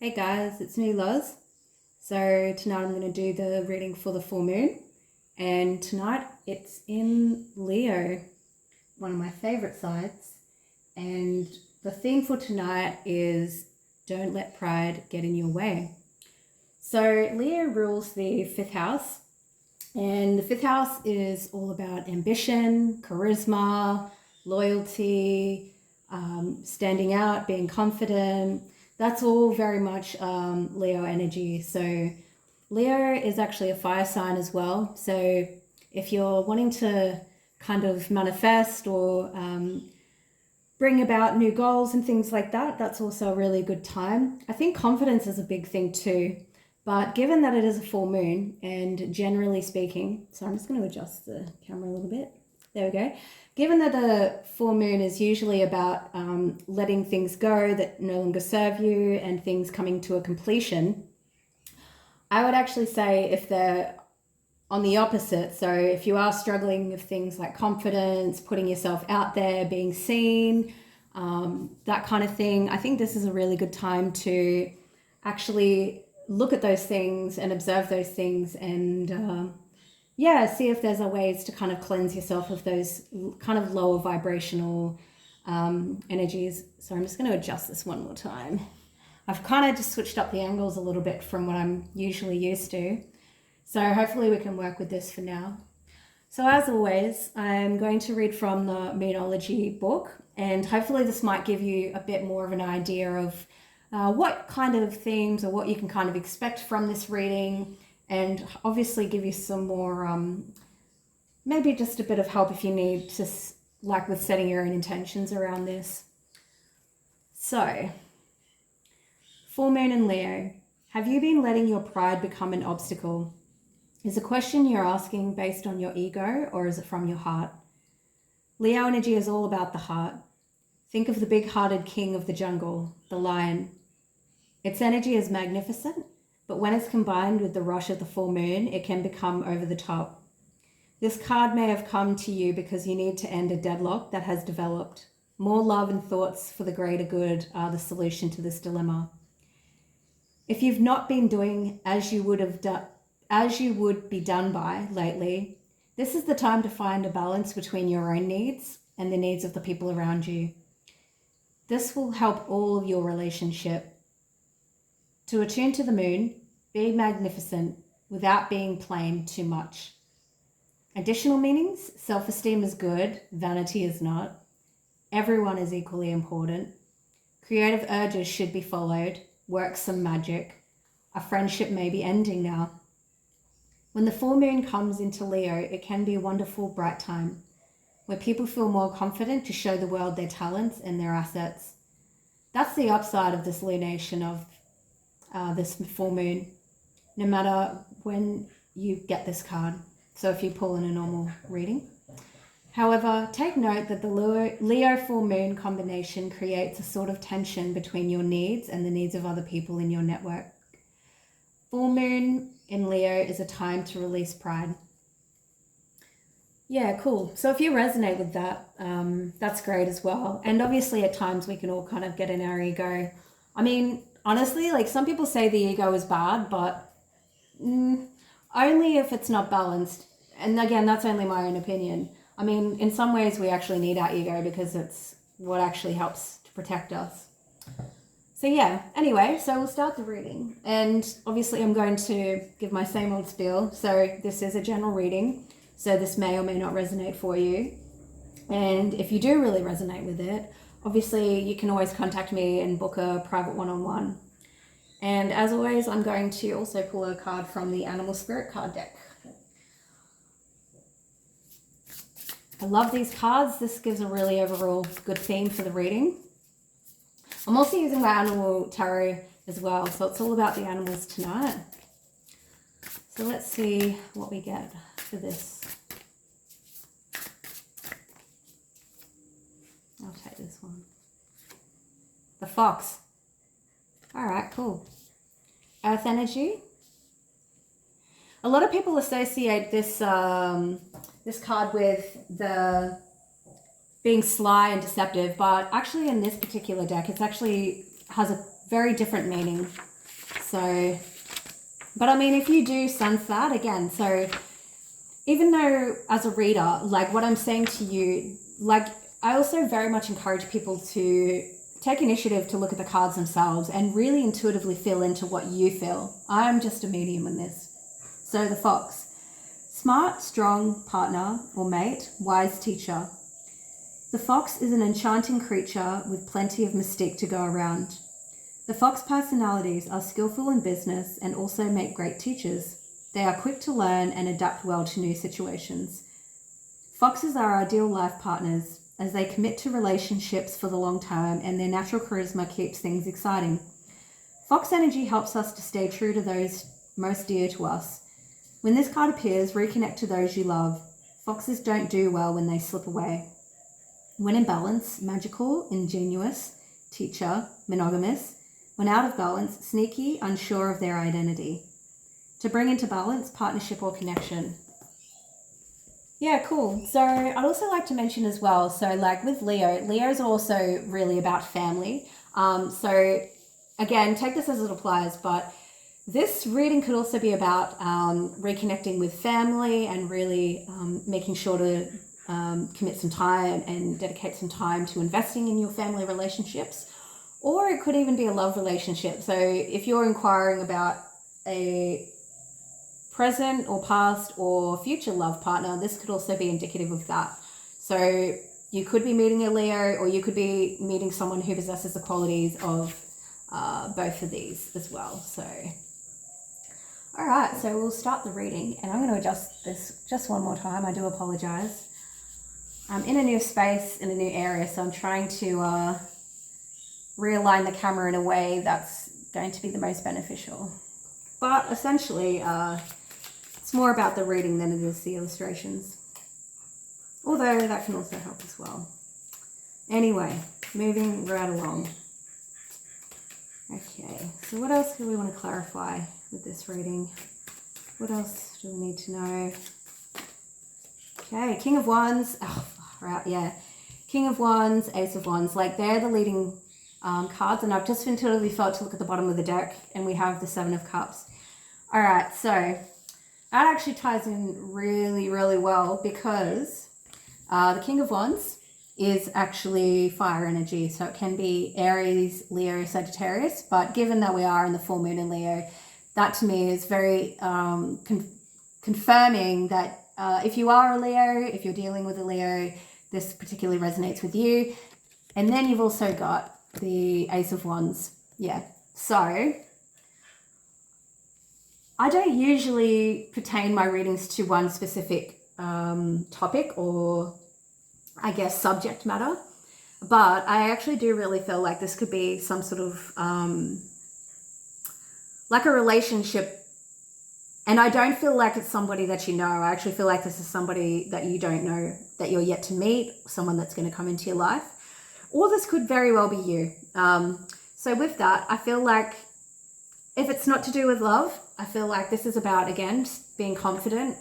Hey guys, it's me Loz. So tonight I'm going to do the reading for the full moon, and tonight it's in Leo, one of my favorite sides, and the theme for tonight is don't let pride get in your way. So Leo rules the fifth house, and the fifth house is all about ambition, charisma, loyalty, standing out, being confident. That's all very much Leo energy. So Leo is actually a fire sign as well. So if you're wanting to kind of manifest or bring about new goals and things like that, that's also a really good time. I think confidence is a big thing too. But given that it is a full moon, and generally speaking, so I'm just going to adjust the camera a little bit. There we go. Given that a full moon is usually about letting things go that no longer serve you and things coming to a completion, I would actually say if they're on the opposite, so if you are struggling with things like confidence, putting yourself out there, being seen, that kind of thing, I think this is a really good time to actually look at those things and observe those things and see if there's a ways to kind of cleanse yourself of those kind of lower vibrational energies. So I'm just going to adjust this one more time. I've kind of just switched up the angles a little bit from what I'm usually used to. So hopefully we can work with this for now. So as always, I'm going to read from the Numerology book, and hopefully this might give you a bit more of an idea of what kind of themes or what you can kind of expect from this reading, and obviously give you some more, maybe just a bit of help if you need to, like with setting your own intentions around this. So, full moon in Leo. Have you been letting your pride become an obstacle? Is a question you're asking based on your ego, or is it from your heart? Leo energy is all about the heart. Think of the big-hearted king of the jungle, the lion. Its energy is magnificent, but when it's combined with the rush of the full moon, it can become over the top. This card may have come to you because you need to end a deadlock that has developed. More love and thoughts for the greater good are the solution to this dilemma. If you've not been doing as you would be done by lately, this is the time to find a balance between your own needs and the needs of the people around you. This will help all of your relationship. To attune to the moon, be magnificent without being plain too much. Additional meanings: self-esteem is good, vanity is not. Everyone is equally important. Creative urges should be followed. Work some magic. A friendship may be ending now. When the full moon comes into Leo, it can be a wonderful, bright time where people feel more confident to show the world their talents and their assets. That's the upside of this lunation of this full moon, no matter when you get this card. So if you pull in a normal reading. However, take note that the Leo full moon combination creates a sort of tension between your needs and the needs of other people in your network. Full moon in Leo is a time to release pride. Yeah, cool. So if you resonate with that, that's great as well. And obviously at times we can all kind of get in our ego. I mean, honestly, like some people say the ego is bad, but only if it's not balanced. And again, that's only my own opinion. I mean, in some ways we actually need our ego because it's what actually helps to protect us. So yeah, anyway, so we'll start the reading. And obviously I'm going to give my same old spiel. So this is a general reading. So this may or may not resonate for you. And if you do really resonate with it, obviously you can always contact me and book a private one-on-one. And as always, I'm going to also pull a card from the Animal Spirit card deck. I love these cards. This gives a really overall good theme for the reading. I'm also using my Animal Tarot as well, so it's all about the animals tonight. So let's see what we get for this. I'll take this one. The fox. All right, cool. Earth energy. A lot of people associate this this card with the being sly and deceptive, but actually in this particular deck, it's actually has a very different meaning. So, but I mean, if you do sense that, again, so even though as a reader, like what I'm saying to you, like I also very much encourage people to take initiative to look at the cards themselves and really intuitively feel into what you feel. I'm just a medium in this. So the Fox. Smart, strong partner or mate, wise teacher. The Fox is an enchanting creature with plenty of mystique to go around. The Fox personalities are skillful in business and also make great teachers. They are quick to learn and adapt well to new situations. Foxes are ideal life partners as they commit to relationships for the long term and their natural charisma keeps things exciting. Fox energy helps us to stay true to those most dear to us. When this card appears, reconnect to those you love. Foxes don't do well when they slip away. When in balance, magical, ingenuous, teacher, monogamous. When out of balance, sneaky, unsure of their identity. To bring into balance, partnership or connection. Yeah, cool. So I'd also like to mention as well, so like with Leo is also really about family. So again, take this as it applies, but this reading could also be about reconnecting with family and really making sure to commit some time and dedicate some time to investing in your family relationships. Or it could even be a love relationship. So if you're inquiring about a present or past or future love partner, this could also be indicative of that. So you could be meeting a Leo, or you could be meeting someone who possesses the qualities of both of these as well. So all right, so we'll start the reading, and I'm going to adjust this just one more time. I do apologize. I'm in a new space, in a new area, so I'm trying to realign the camera in a way that's going to be the most beneficial. But essentially, it's more about the reading than it is the illustrations. Although that can also help as well. Anyway, moving right along. Okay, so what else do we want to clarify with this reading? What else do we need to know? Okay, King of Wands. Oh, right, yeah. King of Wands, Ace of Wands. Like, they're the leading cards, and I've just intuitively felt to look at the bottom of the deck, and we have the Seven of Cups. All right, so that actually ties in really, really well because the King of Wands is actually fire energy. So it can be Aries, Leo, Sagittarius, but given that we are in the full moon in Leo, that to me is very confirming that if you are a Leo, if you're dealing with a Leo, this particularly resonates with you. And then you've also got the Ace of Wands. Yeah, so I don't usually pertain my readings to one specific topic or I guess subject matter, but I actually do really feel like this could be some sort of like a relationship, and I don't feel like it's somebody that you know. I actually feel like this is somebody that you don't know, that you're yet to meet, someone that's going to come into your life, or this could very well be you. So with that, I feel like if it's not to do with love, I feel like this is about, again, being confident,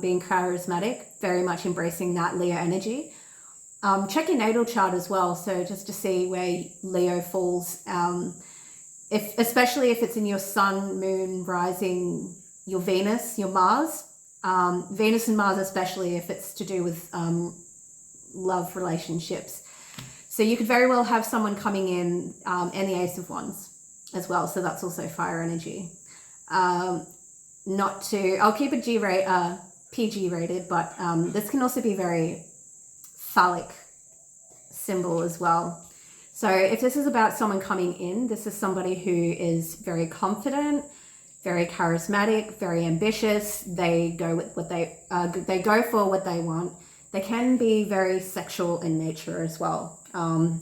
being charismatic, very much embracing that Leo energy. Check your natal chart as well, so just to see where Leo falls, especially if it's in your sun, moon, rising, your Venus, your Mars, Venus and Mars, especially if it's to do with love relationships. So you could very well have someone coming in, and the Ace of Wands as well, so that's also fire energy. I'll keep it PG rated, but this can also be very phallic symbol as well. So if this is about someone coming in, this is somebody who is very confident, very charismatic, very ambitious. They go with what they go for what they want. They can be very sexual in nature as well,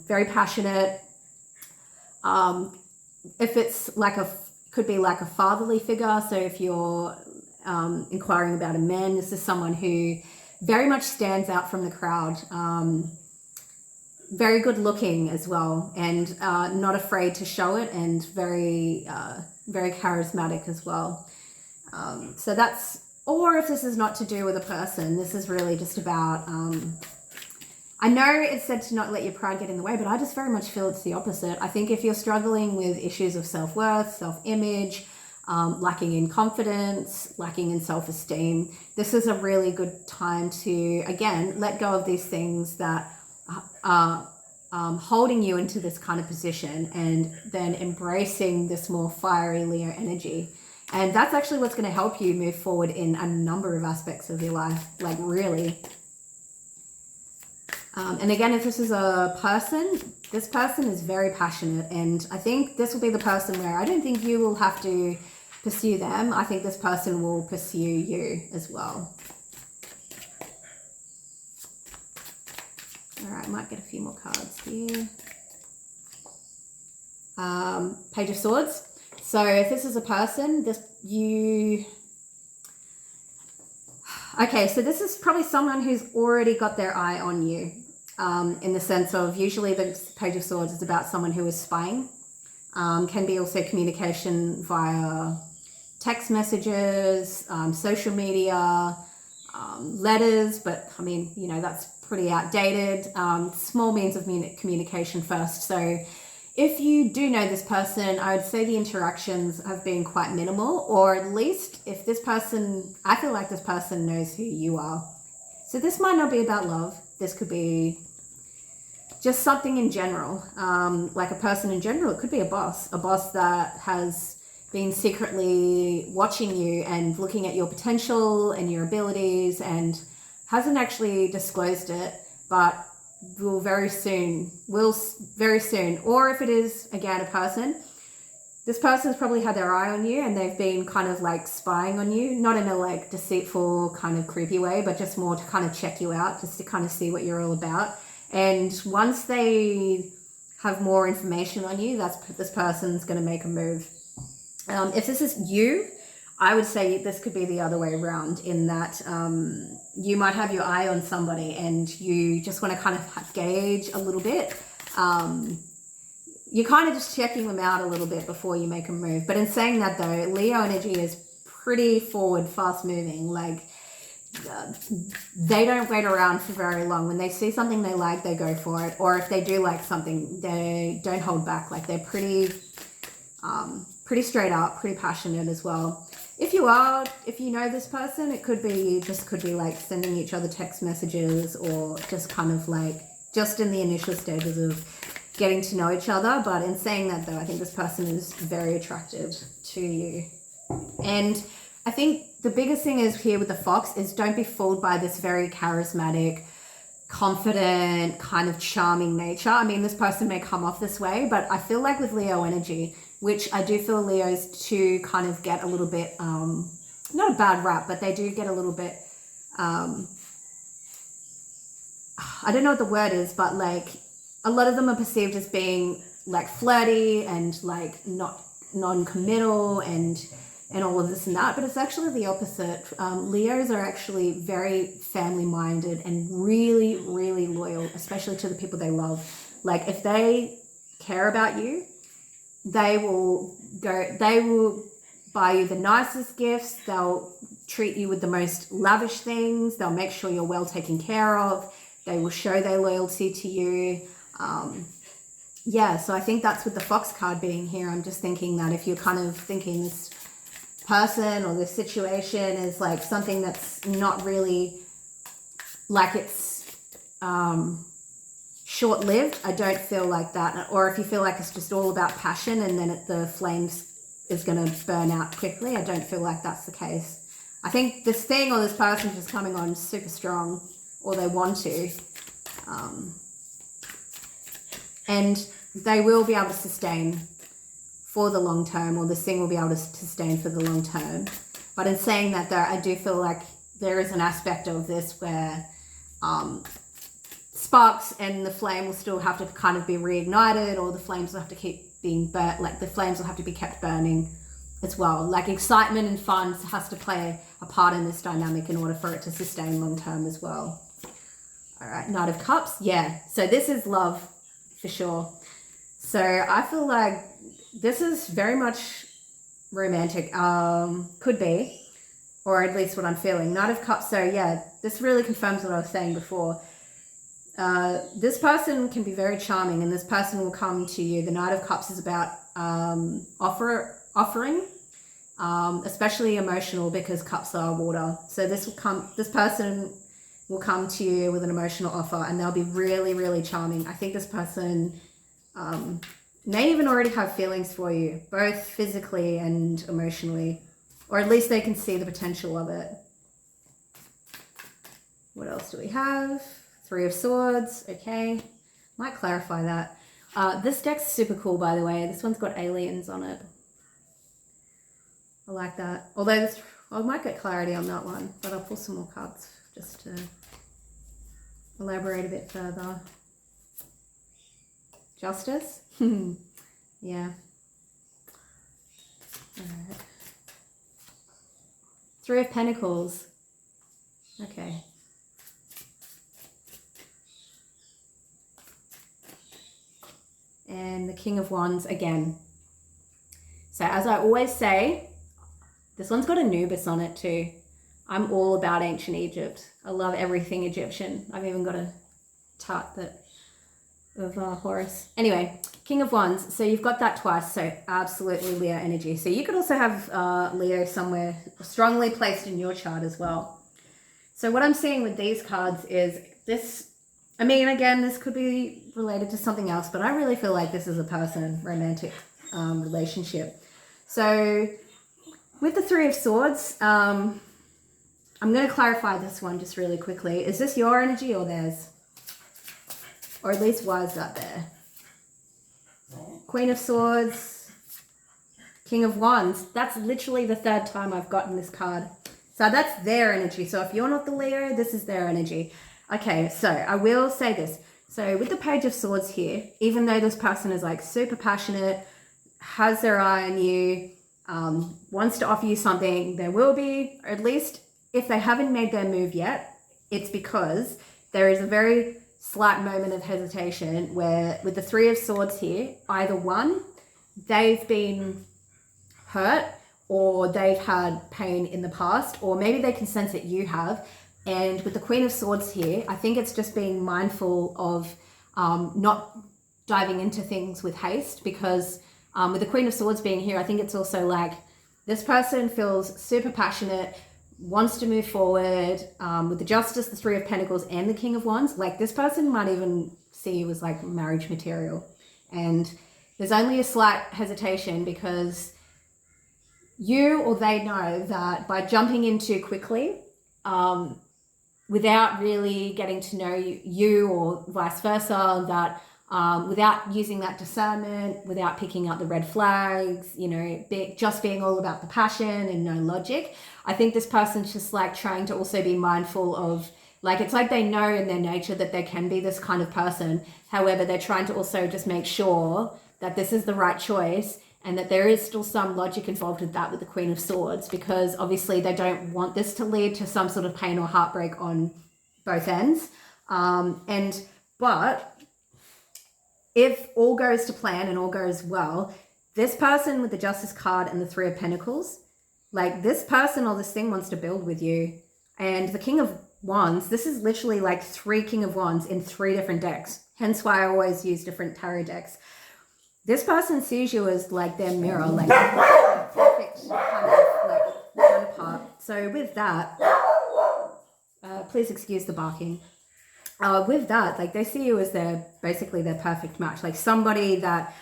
very passionate. If it's could be like a fatherly figure. So if you're inquiring about a man, this is someone who very much stands out from the crowd. Very good looking as well, and not afraid to show it, and very charismatic as well. So that's, or if this is not to do with a person, this is really just about I know it's said to not let your pride get in the way, but I just very much feel it's the opposite. I think if you're struggling with issues of self-worth, self-image, lacking in confidence, lacking in self-esteem, this is a really good time to, again, let go of these things that are holding you into this kind of position, and then embracing this more fiery Leo energy. And that's actually what's going to help you move forward in a number of aspects of your life, like really. And again, if this is a person, this person is very passionate, and I think this will be the person where I don't think you will have to pursue them. I think this person will pursue you as well. All right, might get a few more cards here. Page of Swords. So if this is a person, okay, so this is probably someone who's already got their eye on you, in the sense of, usually the Page of Swords is about someone who is spying. Can be also communication via text messages, social media, letters, but I mean, you know, that's pretty outdated. Small means of communication first. So if you do know this person, I would say the interactions have been quite minimal, or at least if this person, I feel like this person knows who you are. So this might not be about love. This could be just something in general, like a person in general. It could be a boss that has been secretly watching you and looking at your potential and your abilities, and hasn't actually disclosed it, but will very soon. Or if it is, again, a person, this person's probably had their eye on you, and they've been kind of like spying on you, not in a like deceitful kind of creepy way, but just more to kind of check you out, just to kind of see what you're all about. And once they have more information on you, this person's going to make a move. If this is you, I would say this could be the other way around, in that you might have your eye on somebody and you just want to kind of gauge a little bit. You're kind of just checking them out a little bit before you make a move. But in saying that though, Leo energy is pretty forward, fast moving. Like, they don't wait around for very long. When they see something they like, they go for it. Or if they do like something, they don't hold back. Like, they're pretty straight up, pretty passionate as well. If you know this person, it could be like sending each other text messages, or just kind of like just in the initial stages of getting to know each other. But in saying that though, I think this person is very attractive to you. And I think the biggest thing is here with the fox is, don't be fooled by this very charismatic, confident, kind of charming nature. I mean, this person may come off this way, but I feel like with Leo energy, which I do feel Leos to kind of get a little bit, not a bad rap, but they do get a little bit, I don't know what the word is, but like a lot of them are perceived as being like flirty and like not non-committal and all of this and that, but it's actually the opposite. Leos are actually very family-minded and really, really loyal, especially to the people they love. Like, if they care about you, they will buy you the nicest gifts, they'll treat you with the most lavish things, they'll make sure you're well taken care of, they will show their loyalty to you. So I think that's with the fox card being here. I'm just thinking that if you're kind of thinking this person or this situation is like something that's not really, like, it's short-lived, I don't feel like that. Or if you feel like it's just all about passion and then the flames is going to burn out quickly, I don't feel like that's the case. I think this thing or this person is coming on super strong, or they want to, and they will be able to sustain for the long term, or this thing will be able to sustain for the long term. But in saying that though, I do feel like there is an aspect of this where sparks and the flame will still have to kind of be reignited, or the flames will have to keep being burnt, like the flames will have to be kept burning as well. Like, excitement and fun has to play a part in this dynamic in order for it to sustain long term as well. All right, Knight of Cups. Yeah, so this is love for sure. So I feel like this is very much romantic, could be, or at least what I'm feeling. Knight of Cups, so yeah, this really confirms what I was saying before. This person can be very charming, and this person will come to you. The Knight of Cups is about offering, especially emotional, because cups are water. So this person will come to you with an emotional offer, and they'll be really, really charming. I think this person may even already have feelings for you, both physically and emotionally, or at least they can see the potential of it. What else do we have? Three of Swords. Okay, might clarify that. This deck's super cool, by the way. This one's got aliens on it. I like that. Although I might get clarity on that one, but I'll pull some more cards just to elaborate a bit further. Justice? Yeah. Alright. Three of Pentacles. Okay. And the King of Wands again. So as I always say, this one's got Anubis on it too. I'm all about ancient Egypt. I love everything Egyptian. I've even got a chart of Horus. Anyway, King of Wands. So you've got that twice. So absolutely Leo energy. So you could also have Leo somewhere strongly placed in your chart as well. So what I'm seeing with these cards is this. I mean, again, this could be related to something else, but I really feel like this is a person, romantic relationship. So with the Three of Swords, I'm going to clarify this one just really quickly. Is this your energy or theirs? Or at least why is that there? Queen of Swords, King of Wands. That's literally the third time I've gotten this card. So that's their energy. So if you're not the Leo, this is their energy. Okay, so I will say this. So with the Page of Swords here, even though this person is like super passionate, has their eye on you, wants to offer you something, there will be, or at least if they haven't made their move yet, it's because there is a very slight moment of hesitation where with the Three of Swords here, either one, they've been hurt or they've had pain in the past, or maybe they can sense that you have. And with the Queen of Swords here, I think it's just being mindful of not diving into things with haste, because with the Queen of Swords being here, I think it's also like this person feels super passionate, wants to move forward. With the Justice, the Three of Pentacles, and the King of Wands, like this person might even see you as like marriage material. And there's only a slight hesitation because you or they know that by jumping in too quickly, without really getting to know you or vice versa, that without using that discernment, without picking up the red flags, you know, just being all about the passion and no logic, I think this person's just like trying to also be mindful of, like, it's like they know in their nature that they can be this kind of person. However, they're trying to also just make sure that this is the right choice and that there is still some logic involved with that with the Queen of Swords, because obviously they don't want this to lead to some sort of pain or heartbreak on both ends. But if all goes to plan and all goes well, this person with the Justice card and the Three of Pentacles, like this person or this thing wants to build with you. And the King of Wands, this is literally like 3 King of Wands in 3 different decks. Hence why I always use different tarot decks. This person sees you as like their mirror, like perfect kind of like counterpart. So with that, please excuse the barking. With that, like they see you as basically their perfect match, like somebody that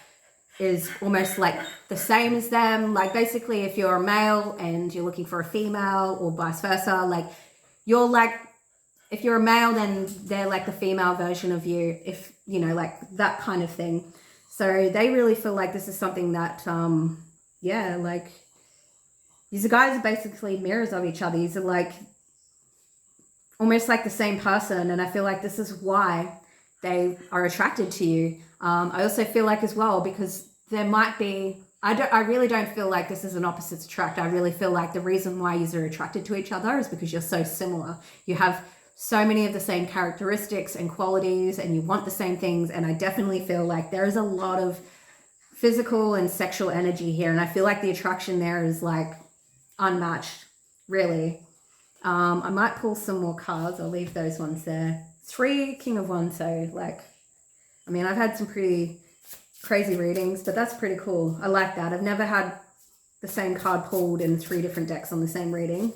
is almost like the same as them. Like basically if you're a male and you're looking for a female or vice versa, like you're like, if you're a male, then they're like the female version of you, if you know, like that kind of thing. So they really feel like this is something that, yeah, like these guys are basically mirrors of each other. These are like almost like the same person. And I feel like this is why they are attracted to you. I also feel like as well, because there might be, I really don't feel like this is an opposites attract. I really feel like the reason why you are attracted to each other is because you're so similar. You have so many of the same characteristics and qualities and you want the same things. And I definitely feel like there is a lot of physical and sexual energy here. And I feel like the attraction there is like unmatched, really. I might pull some more cards. I'll leave those ones there. 3 King of Wands. So like, I mean, I've had some pretty crazy readings, but that's pretty cool. I like that. I've never had the same card pulled in 3 different decks on the same reading.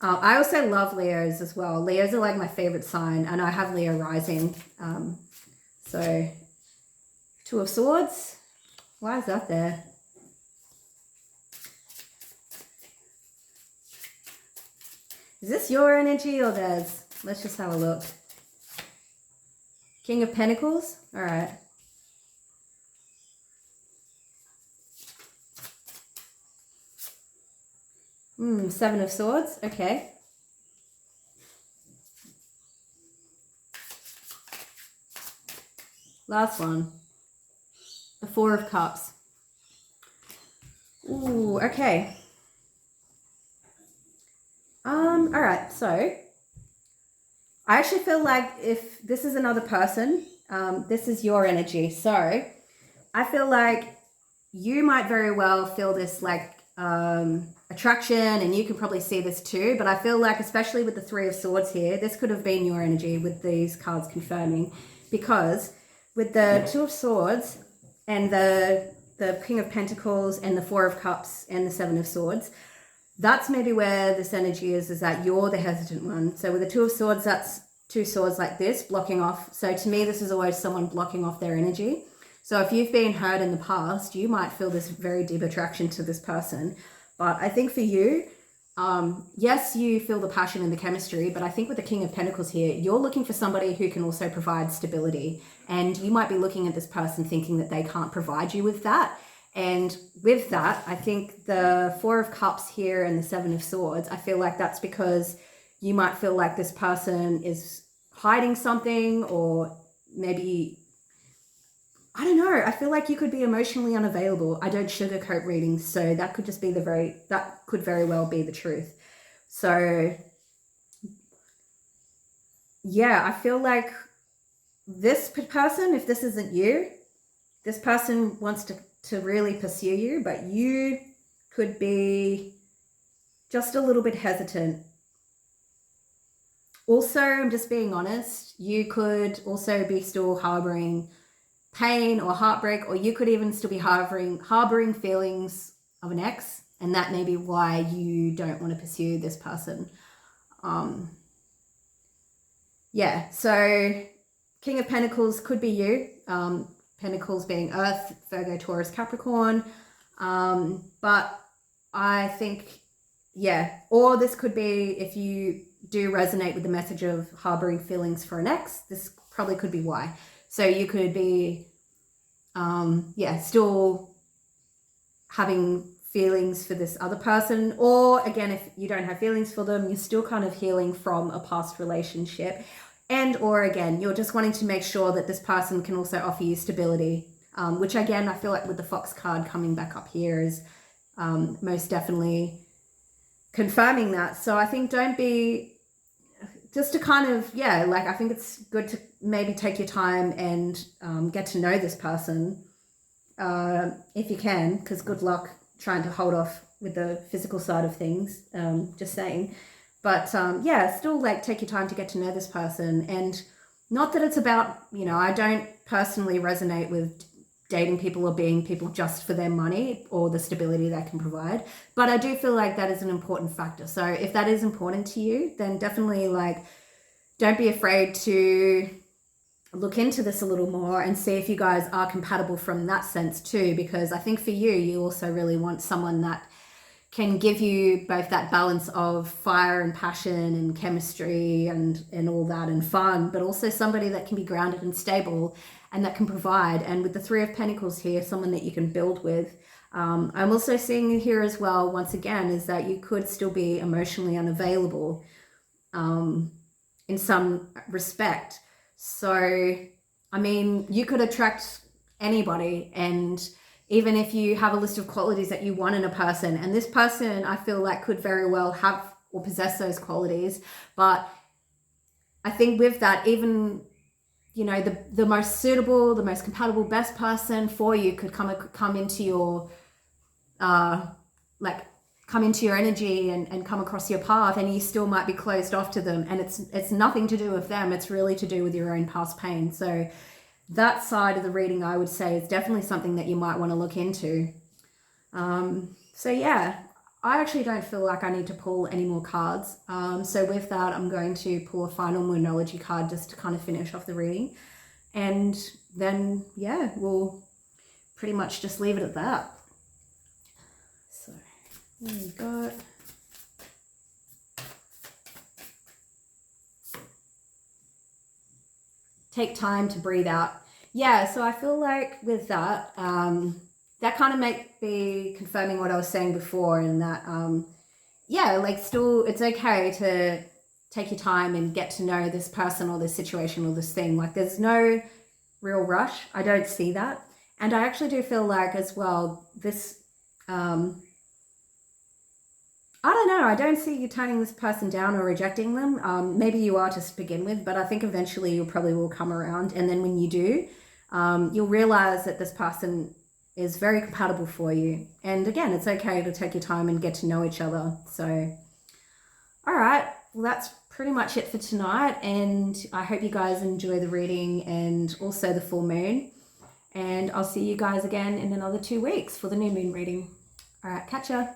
I also love Leos as well. Leos are like my favorite sign, and I have Leo rising. So 2 of Swords. Why is that there? Is this your energy or theirs? Let's just have a look. King of Pentacles. All right. Seven of Swords. Okay. Last one. The 4 of Cups. Ooh, okay. All right, so I actually feel like if this is another person, this is your energy. So I feel like you might very well feel this like attraction, and you can probably see this too, but I feel like especially with the 3 of Swords here, this could have been your energy with these cards confirming, because with the 2 of Swords and the King of Pentacles and the 4 of Cups and the 7 of Swords, that's maybe where this energy is that you're the hesitant one. So with the 2 of Swords, that's 2 swords like this blocking off. So to me, this is always someone blocking off their energy. So if you've been hurt in the past, you might feel this very deep attraction to this person. But I think for you, yes, you feel the passion and the chemistry, but I think with the King of Pentacles here, you're looking for somebody who can also provide stability. And you might be looking at this person thinking that they can't provide you with that. And with that, I think the 4 of Cups here and the 7 of Swords, I feel like that's because you might feel like this person is hiding something, or maybe, I don't know, I feel like you could be emotionally unavailable. I don't sugarcoat readings, so that could just be that could very well be the truth. So yeah, I feel like this person, if this isn't you, this person wants to really pursue you, but you could be just a little bit hesitant. Also, I'm just being honest, you could also be still harboring pain or heartbreak, or you could even still be harboring feelings of an ex, and that may be why you don't want to pursue this person. Yeah, so King of Pentacles could be you. Pentacles being Earth, Virgo, Taurus, Capricorn. But I think, yeah, or this could be, if you do resonate with the message of harboring feelings for an ex, this probably could be why. So you could be, still having feelings for this other person. Or again, if you don't have feelings for them, you're still kind of healing from a past relationship. And or again, you're just wanting to make sure that this person can also offer you stability, which again, I feel like with the Fox card coming back up here is most definitely confirming that. So I think don't be, just to kind of, I think it's good to maybe take your time and get to know this person if you can, because good luck trying to hold off with the physical side of things, just saying. But still like take your time to get to know this person. And not that it's about, I don't personally resonate with dating people or being people just for their money or the stability they can provide. But I do feel like that is an important factor. So if that is important to you, then definitely don't be afraid to look into this a little more and see if you guys are compatible from that sense too. Because I think for you, you also really want someone that can give you both that balance of fire and passion and chemistry and all that and fun, but also somebody that can be grounded and stable and that can provide. And with the 3 of Pentacles here, someone that you can build with. I'm also seeing here as well, once again, is that you could still be emotionally unavailable in some respect. So, I mean, you could attract anybody, and even if you have a list of qualities that you want in a person, and this person I feel like could very well have or possess those qualities, but I think with that, even the most suitable, the most compatible, best person for you could come into your come into your energy and come across your path, and you still might be closed off to them, and it's nothing to do with them, it's really to do with your own past pain. So that side of the reading, I would say, is definitely something that you might want to look into. So yeah, I actually don't feel like I need to pull any more cards. So with that, I'm going to pull a final Numerology card just to kind of finish off the reading. And then, yeah, we'll pretty much just leave it at that. So there we go. Take time to breathe out. Yeah, so I feel like with that, that kind of might be confirming what I was saying before, in that, yeah, like still it's okay to take your time and get to know this person or this situation or this thing. Like there's no real rush. I don't see that. And I actually do feel like as well, this, I don't know, I don't see you turning this person down or rejecting them. Maybe you are to begin with, but I think eventually you probably will come around. And then when you do, you'll realize that this person is very compatible for you. And again, it's okay to take your time and get to know each other. So, all right, well, that's pretty much it for tonight. And I hope you guys enjoy the reading and also the full moon. And I'll see you guys again in another 2 weeks for the new moon reading. All right, catch ya.